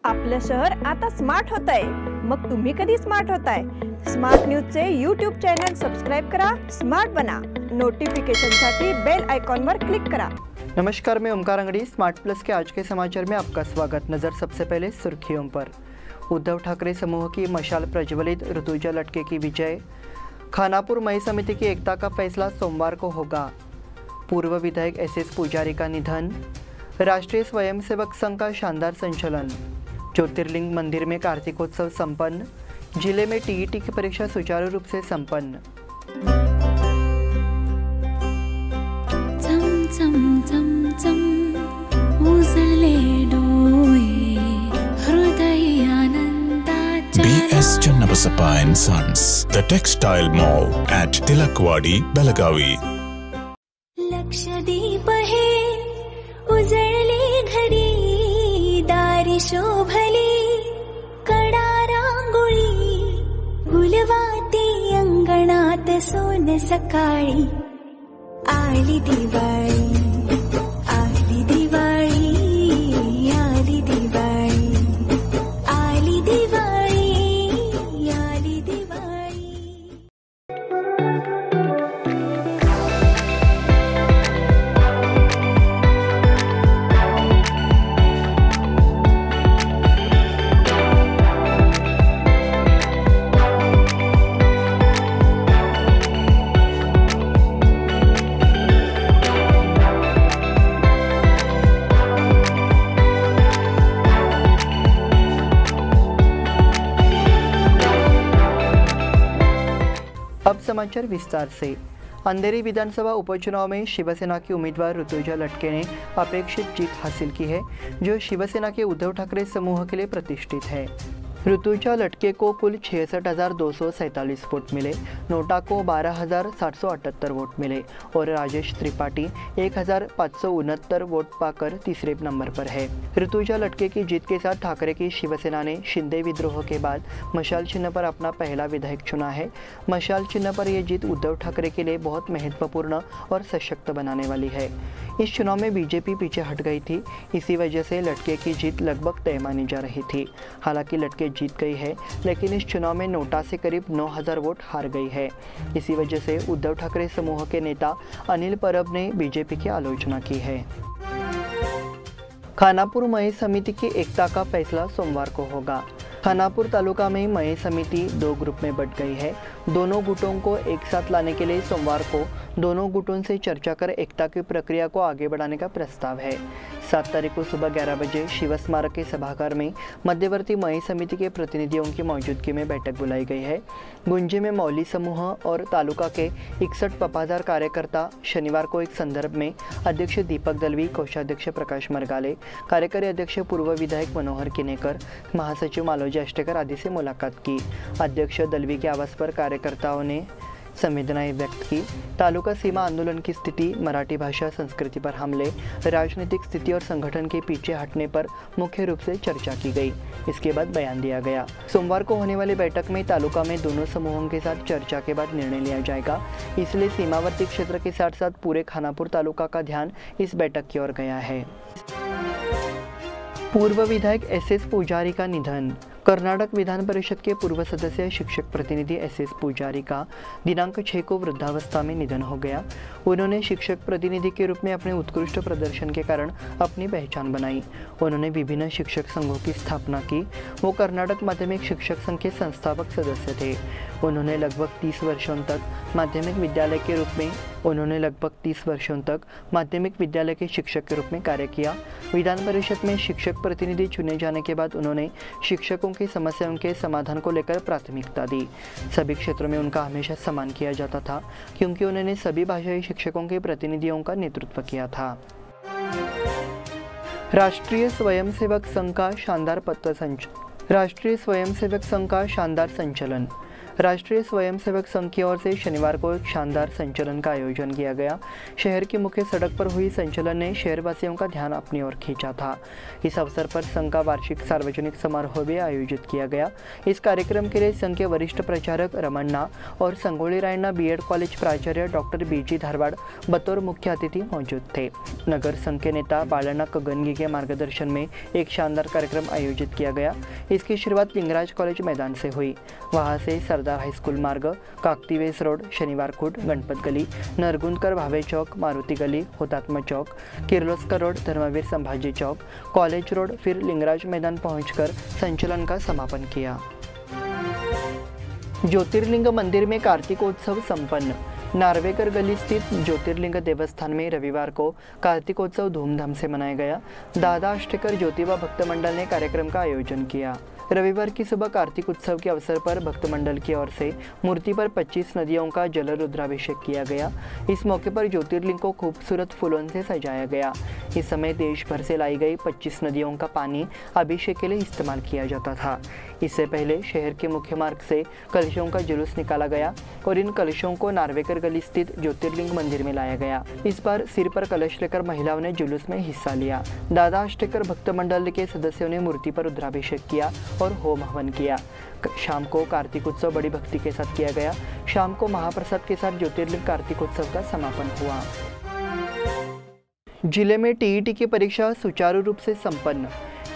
आपलं शहर आता स्मार्ट होत आहे। मग तुम्ही कधी स्मार्ट होताय? स्मार्ट न्यूजचे यूट्यूब चॅनल सबस्क्राइब करा, स्मार्ट बना। नोटिफिकेशनसाठी बेल आइकॉन पर क्लिक करा। नमस्कार, मैं ओमकार अंगड़ी। स्मार्ट प्लस के आज के समाचार में आपका स्वागत। नजर सबसे पहले सुर्खियों पर। उद्धव ठाकरे समूह की मशाल प्रज्वलित, ऋतुजा लटके की विजय। खानापुर मई समिति की एकता का फैसला सोमवार को होगा। पूर्व विधायक एसएस पुजारी का निधन। राष्ट्रीय स्वयंसेवक संघ का शानदार संचलन। ज्योतिर्लिंग मंदिर में कार्तिकोत्सव संपन्न। जिले में टीईटी की परीक्षा सुचारू रूप से संपन्न। BS Channabasappa and Sons, the textile mall at Tilakwadi, Belagavi. Lakshadweep हे उजळले घरी, दारी शोभली कडा रांगोळी, गुलवाती अंगणात सोन सकाळी, आली दिवाळी, आली दिवाळी, आली दिवाळी, आली दिवाळी, आली दिवाळी। अब समाचार विस्तार से। अंधेरी विधानसभा उपचुनाव में शिवसेना की उम्मीदवार ऋतुजा लटके ने अपेक्षित जीत हासिल की है, जो शिवसेना के उद्धव ठाकरे समूह के लिए प्रतिष्ठित है। ऋतुजा लटके को कुल 66,247 वोट मिले, नोटा को 12,778 वोट मिले और राजेश त्रिपाठी 1,569 वोट पाकर तीसरे नंबर पर है। ऋतुजा लटके की जीत के साथ ठाकरे की शिवसेना ने शिंदे विद्रोह के बाद मशाल चिन्ह पर अपना पहला विधायक चुना है। मशाल चिन्ह पर यह जीत उद्धव ठाकरे के लिए बहुत महत्वपूर्ण और सशक्त बनाने वाली है। इस चुनाव में बीजेपी पीछे हट गई थी, इसी वजह से लटके की जीत लगभग तय मानी जा रही थी। हालांकि लटके जीत गई है, लेकिन इस चुनाव में नोटा से करीब 9,000 वोट हार गई है। इसी वजह से उद्धव ठाकरे समूह के नेता अनिल परब ने बीजेपी की आलोचना की है। खानापुर मई समिति की एकता का फैसला सोमवार को होगा। खानापुर तालुका में मई समिति 2 ग्रुप में बंट गई है। दोनों गुटों को एक साथ लाने के लिए सोमवार को दोनों गुटों से चर्चा कर एकता की प्रक्रिया को आगे बढ़ाने का प्रस्ताव है। 7 तारीख को सुबह 11 बजे शिव स्मारक के सभागार में मध्यवर्ती मई समिति के प्रतिनिधियों की मौजूदगी में बैठक बुलाई गई है। गुंजे में मौली समूह और तालुका के 61 वफादार कार्यकर्ता शनिवार को एक संदर्भ में अध्यक्ष दीपक दलवी, कोषाध्यक्ष प्रकाश मरगाले, कार्यकारी अध्यक्ष पूर्व विधायक मनोहर किनेकर, महासचिव मालोजी अष्टेकर आदि से मुलाकात की। अध्यक्ष दलवी के आवास पर कार्यकर्ताओं ने संवेदनाएं व्यक्त की। तालुका सीमा आंदोलन की स्थिति, मराठी भाषा संस्कृति पर हमले, राजनीतिक स्थिति और संगठन के पीछे हटने पर मुख्य रूप से चर्चा की गई। इसके बाद बयान दिया गया। सोमवार को होने वाली बैठक में तालुका में दोनों समूहों के साथ चर्चा के बाद निर्णय लिया जाएगा। इसलिए सीमावर्ती क्षेत्र के साथ साथ पूरे खानापुर तालुका का ध्यान इस बैठक की ओर गया है। पूर्व विधायक एसएस पुजारी का निधन। कर्नाटक विधान परिषद के पूर्व सदस्य शिक्षक प्रतिनिधि एसएस पुजारी का दिनांक 6 को वृद्धावस्था में निधन हो गया। उन्होंने शिक्षक प्रतिनिधि के रूप में अपने उत्कृष्ट प्रदर्शन के कारण अपनी पहचान बनाई। उन्होंने विभिन्न शिक्षक संघों की स्थापना की। वो कर्नाटक माध्यमिक शिक्षक संघ के संस्थापक सदस्य थे। उन्होंने लगभग 30 वर्षों तक माध्यमिक विद्यालय के शिक्षक के रूप में कार्य किया। विधान परिषद में शिक्षक प्रतिनिधि चुने जाने के बाद उन्होंने शिक्षकों की समस्याओं के समाधान को लेकर प्राथमिकता दी। सभी क्षेत्रों में उनका हमेशा सम्मान किया जाता था, क्योंकि उन्होंने सभी भाषाई शिक्षकों के प्रतिनिधियों का नेतृत्व किया था। राष्ट्रीय स्वयंसेवक संघ का शानदार संचलन। राष्ट्रीय स्वयंसेवक संघ की ओर से शनिवार को एक शानदार संचलन का आयोजन किया गया। शहर की मुख्य सड़क पर हुई संचलन ने शहरवासियों का ध्यान अपनी ओर खींचा था। इस अवसर पर संघ का वार्षिक सार्वजनिक समारोह भी आयोजित किया गया। इस कार्यक्रम के लिए संघ के वरिष्ठ प्रचारक रमन्ना और संगोली रायण्णा बीएड कॉलेज प्राचार्य डॉक्टर बीजी धारवाड़ बतौर मुख्य अतिथि मौजूद थे। नगर संघ के नेता बालना कगनगी के मार्गदर्शन में एक शानदार कार्यक्रम आयोजित किया गया। इसकी शुरुआत लिंगराज कॉलेज मैदान से हुई। वहां से सरदार हाई स्कूल मार्ग, काकतीवेस रोड, शनिवार कूट, गणपत गली, नरगुंदकर भावे चौक, मारुति गली, हुतात्मा चौक, किर्लोस्कर रोड, धर्मवीर संभाजी चौक, कॉलेज रोड, फिर लिंगराज मैदान पहुंचकर संचलन का समापन किया। ज्योतिर्लिंग मंदिर में कार्तिकोत्सव संपन्न। नार्वेकर गली स्थित ज्योतिर्लिंग देवस्थान में रविवार को कार्तिकोत्सव धूमधाम से मनाया गया। दादा अष्टकर ज्योतिबा भक्त मंडल ने कार्यक्रम का आयोजन किया। रविवार की सुबह कार्तिक उत्सव के अवसर पर भक्त मंडल की ओर से मूर्ति पर 25 नदियों का जल रुद्राभिषेक किया गया। इस मौके पर ज्योतिर्लिंग को खूबसूरत फूलों से सजाया गया। इस समय देश भर से लाई गई 25 नदियों का पानी अभिषेक के लिए इस्तेमाल किया जाता था। इससे पहले शहर के मुख्य मार्ग से कलशों का जुलूस निकाला गया और इन कलशों को नार्वेकर गली स्थित ज्योतिर्लिंग मंदिर में लाया गया। इस बार सिर पर कलश लेकर महिलाओं ने जुलूस में हिस्सा लिया। दादा अष्टकर भक्त मंडल के सदस्यों ने मूर्ति पर रुद्राभिषेक किया और होम हवन किया। शाम को कार्तिक उत्सव बड़ी भक्ति के साथ किया गया। शाम को महाप्रसाद के साथ ज्योतिर्लिंग कार्तिक उत्सव का समापन हुआ। जिले में टीईटी की परीक्षा सुचारू रूप से संपन्न।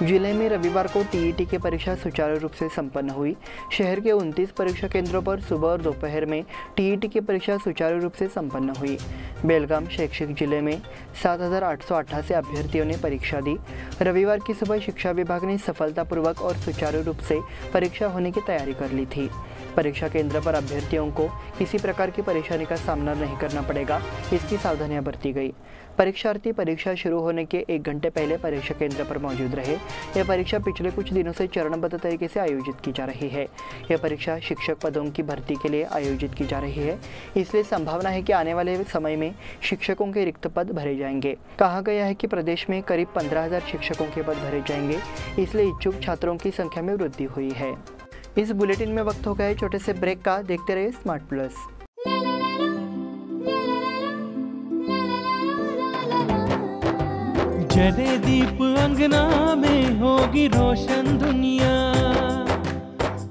जिले में रविवार को टीईटी की परीक्षा सुचारू रूप से संपन्न हुई। शहर के 29 परीक्षा केंद्रों पर सुबह और दोपहर में टीईटी की परीक्षा सुचारू रूप से संपन्न हुई। बेलगाम शैक्षिक जिले में 7,888 अभ्यर्थियों ने परीक्षा दी। रविवार की सुबह शिक्षा विभाग ने सफलतापूर्वक और सुचारू रूप से परीक्षा होने की तैयारी कर ली थी। परीक्षा केंद्र पर अभ्यर्थियों को किसी प्रकार की परेशानी का सामना नहीं करना पड़ेगा, इसकी सावधानियां बरती गई। परीक्षार्थी परीक्षा शुरू होने के 1 घंटे पहले परीक्षा केंद्र पर मौजूद रहे। यह परीक्षा पिछले कुछ दिनों से चरणबद्ध तरीके से आयोजित की जा रही है। यह परीक्षा शिक्षक पदों की भर्ती के लिए आयोजित की जा रही है, इसलिए संभावना है कि आने वाले समय में शिक्षकों के रिक्त पद भरे जाएंगे। कहा गया है कि प्रदेश में करीब 15,000 शिक्षकों के पद भरे जाएंगे, इसलिए इच्छुक छात्रों की संख्या में वृद्धि हुई है। इस बुलेटिन में वक्त हो गया है छोटे से ब्रेक का। देखते रहिए स्मार्ट प्लस। जले दीप अंगना में होगी रोशन दुनिया,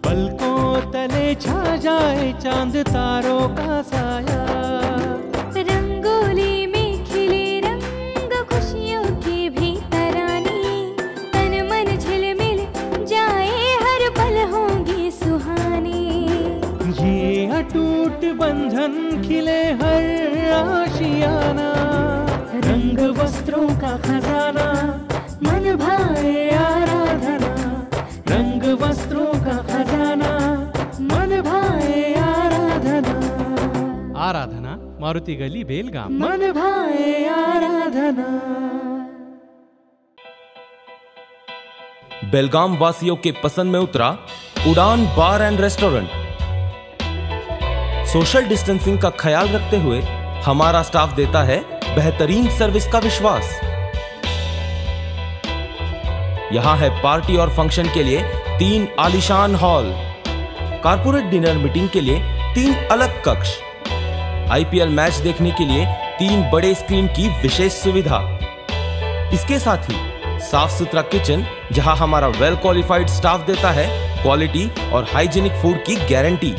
पलकों तले छा जाए चांद तारों का साया। रंगोली में खिले रंग खुशियों की भी तरानी, तन मन झिलमिल जाए हर पल होंगी सुहानी। ये अटूट बंधन खिले हर आशियाना, रंग वस्त्रों का खजाना मन भाए आराधना। रंग वस्त्रों का खजाना मन भाए आराधना। आराधना मारुति गली बेलगाम। मन भाए आराधना। बेलगाम वासियों के पसंद में उतरा उड़ान बार एंड रेस्टोरेंट। सोशल डिस्टेंसिंग का ख्याल रखते हुए हमारा स्टाफ देता है बेहतरीन सर्विस का विश्वास। यहां है पार्टी और फंक्शन के लिए 3 आलीशान हॉल, कारपोरेट डिनर मीटिंग के लिए 3 अलग कक्ष, आईपीएल मैच देखने के लिए 3 बड़े स्क्रीन की विशेष सुविधा। इसके साथ ही साफ सुथरा किचन, जहां हमारा वेल क्वालिफाइड स्टाफ देता है क्वालिटी और हाइजीनिक फूड की गारंटी।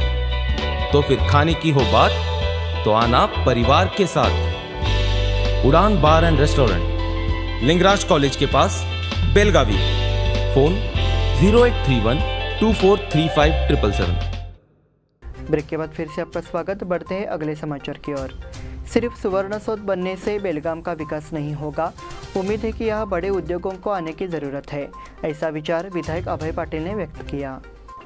तो फिर खाने की हो बात तो आना परिवार के साथ। उड़ान बार एंड रेस्टोरेंट, लिंगराज कॉलेज के पास, बेलगावी। फोन 0831243577। ब्रेक के बाद फिर से आपका स्वागत। बढ़ते हैं अगले समाचार की ओर। सिर्फ सुवर्णसौध बनने से बेलगाम का विकास नहीं होगा। उम्मीद है कि यहाँ बड़े उद्योगों को आने की जरूरत है, ऐसा विचार विधायक अभय पाटिल ने व्यक्त किया।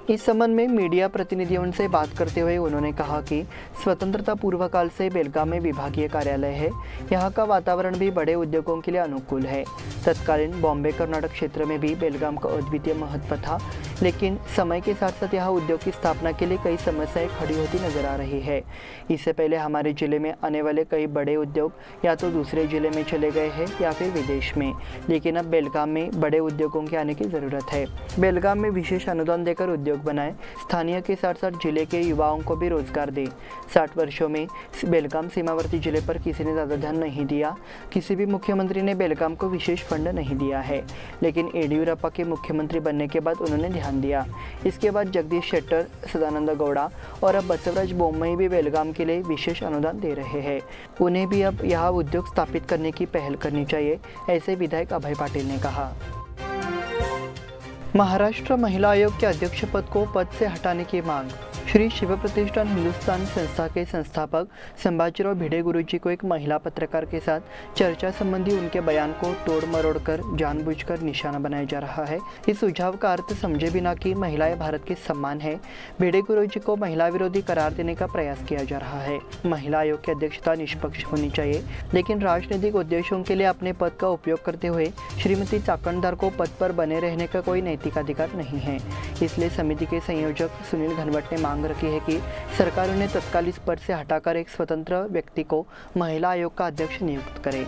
इस संबंध में मीडिया प्रतिनिधियों से बात करते हुए उन्होंने कहा कि स्वतंत्रता पूर्व काल से बेलगाम में विभागीय कार्यालय है। यहाँ का वातावरण भी बड़े उद्योगों के लिए अनुकूल है। तत्कालीन बॉम्बे कर्नाटक क्षेत्र में भी बेलगाम का अद्वितीय महत्व था, लेकिन समय के साथ साथ यहाँ उद्योग की स्थापना के लिए कई समस्याएं खड़ी होती नजर आ रही है। इससे पहले हमारे जिले में आने वाले कई बड़े उद्योग या तो दूसरे जिले में चले गए हैं या फिर विदेश में, लेकिन अब बेलगाम में बड़े उद्योगों के आने की ज़रूरत है। बेलगाम में विशेष अनुदान देकर उद्योग उद्योग बनाए, स्थानीय के साथ साथ जिले के युवाओं को भी रोजगार दे। 60 वर्षों में बेलगाम सीमावर्ती जिले पर किसी ने ज़्यादा ध्यान नहीं दिया। किसी भी मुख्यमंत्री ने बेलगाम को विशेष फंड नहीं दिया है, लेकिन येडियुरप्पा के मुख्यमंत्री बनने के बाद उन्होंने ध्यान दिया। इसके बाद जगदीश शेट्टर, सदानंद गौड़ा और अब बसवराज बोम्मई भी बेलगाम के लिए विशेष अनुदान दे रहे हैं। उन्हें भी अब यहाँ उद्योग स्थापित करने की पहल करनी चाहिए, ऐसे विधायक अभय पाटिल ने कहा। महाराष्ट्र महिला आयोग के अध्यक्ष पद को पद से हटाने की मांग। श्री शिव प्रतिष्ठान हिंदुस्तान संस्था के संस्थापक संभाजीराव भिडे गुरुजी को एक महिला पत्रकार के साथ चर्चा संबंधी उनके बयान को तोड़ मरोड़ कर जानबूझकर निशाना बनाया जा रहा है। इस सुझाव का अर्थ समझे बिना कि महिलाएं भारत के सम्मान है, भिडे गुरुजी को महिला विरोधी करार देने का प्रयास किया जा रहा है। महिला आयोग की अध्यक्षता निष्पक्ष होनी चाहिए, लेकिन राजनीतिक उद्देश्यों के लिए अपने पद का उपयोग करते हुए श्रीमती चाकणदार को पद पर बने रहने का कोई नैतिक अधिकार नहीं है। इसलिए समिति के संयोजक सुनील घनवट ने मांग रखी है कि सरकार उन्हें तत्काल इस पद से हटाकर एक स्वतंत्र व्यक्ति को महिला आयोग का अध्यक्ष नियुक्त करे।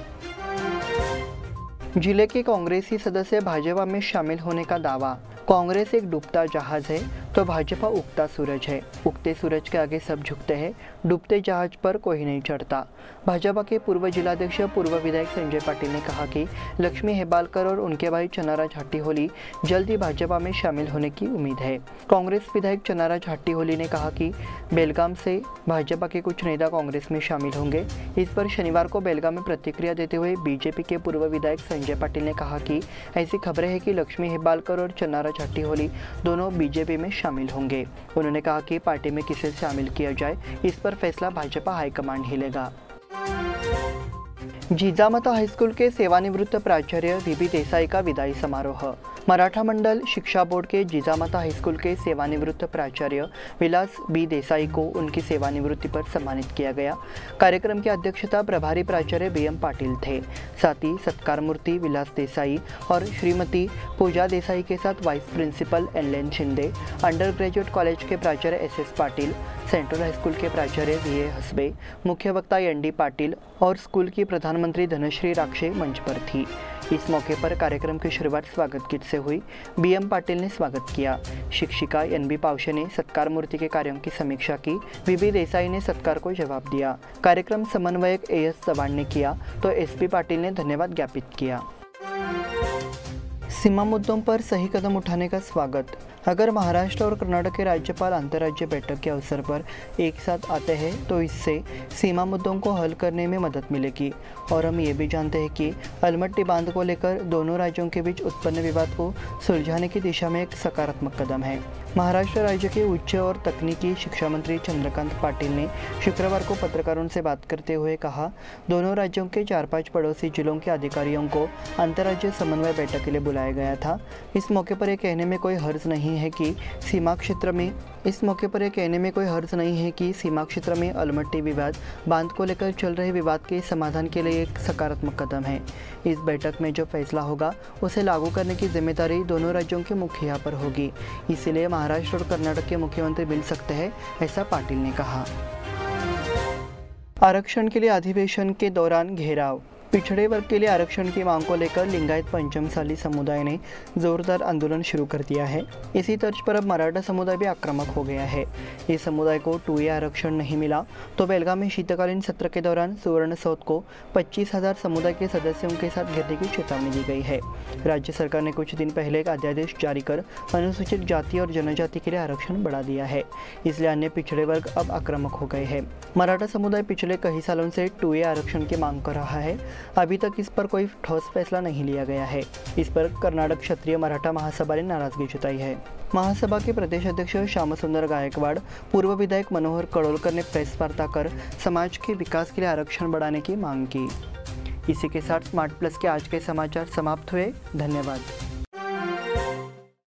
जिले के कांग्रेसी सदस्य भाजपा में शामिल होने का दावा। कांग्रेस एक डूबता जहाज है तो भाजपा उगता सूरज है। उगते सूरज के आगे सब झुकते हैं, डूबते जहाज पर कोई नहीं चढ़ता। भाजपा के पूर्व जिलाध्यक्ष पूर्व विधायक संजय पाटिल ने कहा कि लक्ष्मी हेबालकर और उनके भाई चन्नाराज हट्टीहोली जल्द ही भाजपा में शामिल होने की उम्मीद है। कांग्रेस विधायक चन्नाराज हट्टीहोली ने कहा कि बेलगाम से भाजपा के कुछ नेता कांग्रेस में शामिल होंगे। इस पर शनिवार को बेलगाम में प्रतिक्रिया देते हुए बीजेपी के पूर्व विधायक संजय पाटिल ने कहा कि ऐसी खबरें हैं कि लक्ष्मी हेबालकर और चन्नाराज हट्टीहोली दोनों बीजेपी में शामिल होंगे। उन्होंने कहा कि पार्टी में किसे शामिल किया जाए, इस पर फैसला भाजपा हाईकमांड ही लेगा। जिजामाता हाईस्कूल के सेवानिवृत्त प्राचार्य वीबी देसाई का विदाई समारोह। मराठा मंडल शिक्षा बोर्ड के जिजामाता हाईस्कूल के सेवानिवृत्त प्राचार्य विलास बी देसाई को उनकी सेवानिवृत्ति पर सम्मानित किया गया। कार्यक्रम की अध्यक्षता प्रभारी प्राचार्य बीएम पाटिल थे। साथ ही सत्कार मूर्ति विलास देसाई और श्रीमती पूजा देसाई के साथ वाइस प्रिंसिपल एनलेन शिंदे, अंडर ग्रेजुएट कॉलेज के प्राचार्य एसएस पाटिल, सेंट्रल हाईस्कूल के प्राचार्य वीए हसबे, मुख्य वक्ता एनडी पाटिल और स्कूल की प्रधानमंत्री धनश्री राक्षे मंच पर थी। इस मौके पर कार्यक्रम की शुरुआत स्वागत गीत से हुई। बीएम पाटिल ने स्वागत किया। शिक्षिका एनबी पावशे ने सत्कार मूर्ति के कार्यों की समीक्षा की। वीबी देसाई ने सत्कार को जवाब दिया। कार्यक्रम समन्वयक एएस चव्हाण ने किया तो एसपी पाटिल ने धन्यवाद ज्ञापित किया। सीमा मुद्दों पर सही कदम उठाने का स्वागत। अगर महाराष्ट्र और कर्नाटक के राज्यपाल अंतर्राज्य बैठक के अवसर पर एक साथ आते हैं तो इससे सीमा मुद्दों को हल करने में मदद मिलेगी। और हम ये भी जानते हैं कि अलमट्टी बांध को लेकर दोनों राज्यों के बीच उत्पन्न विवाद को सुलझाने की दिशा में एक सकारात्मक कदम है। महाराष्ट्र राज्य के उच्च और तकनीकी शिक्षा मंत्री चंद्रकांत पाटिल ने शुक्रवार को पत्रकारों से बात करते हुए कहा, दोनों राज्यों के 4-5 पड़ोसी जिलों के अधिकारियों को अंतर्राज्यीय समन्वय बैठक के लिए बुलाया गया था। इस मौके पर यह कहने में कोई हर्ज नहीं है कि सीमा क्षेत्र में अलमट्टी विवाद बांध को लेकर चल रहे विवाद के समाधान के लिए एक सकारात्मक कदम है। इस बैठक में जो फैसला होगा उसे लागू करने की जिम्मेदारी दोनों राज्यों के मुखिया पर होगी। इसीलिए महाराष्ट्र और कर्नाटक के मुख्यमंत्री मिल सकते हैं, ऐसा पाटिल ने कहा। आरक्षण के लिए अधिवेशन के दौरान घेराव। पिछड़े वर्ग के लिए आरक्षण की मांग को लेकर लिंगायत पंचमसाली समुदाय ने जोरदार आंदोलन शुरू कर दिया है। इसी तर्ज पर अब मराठा समुदाय भी आक्रामक हो गया है। इस समुदाय को 2A आरक्षण नहीं मिला तो बेलगाम में शीतकालीन सत्र के दौरान सुवर्ण सौध को 25,000 समुदाय के सदस्यों के साथ घेरने की चेतावनी दी गई है। राज्य सरकार ने कुछ दिन पहले एक अध्यादेश जारी कर अनुसूचित जाति और जनजाति के लिए आरक्षण बढ़ा दिया है। इसलिए अन्य पिछड़े वर्ग अब आक्रामक हो गए हैं। मराठा समुदाय पिछले कई सालों से 2A आरक्षण की मांग कर रहा है। अभी तक इस पर कोई ठोस फैसला नहीं लिया गया है। इस पर कर्नाटक क्षत्रिय मराठा महासभा ने नाराजगी जताई है। महासभा के प्रदेश अध्यक्ष श्यामसुंदर गायकवाड़, पूर्व विधायक मनोहर कड़ोलकर ने प्रेस वार्ता कर समाज के विकास के लिए आरक्षण बढ़ाने की मांग की। इसी के साथ स्मार्ट प्लस के आज के समाचार समाप्त हुए। धन्यवाद।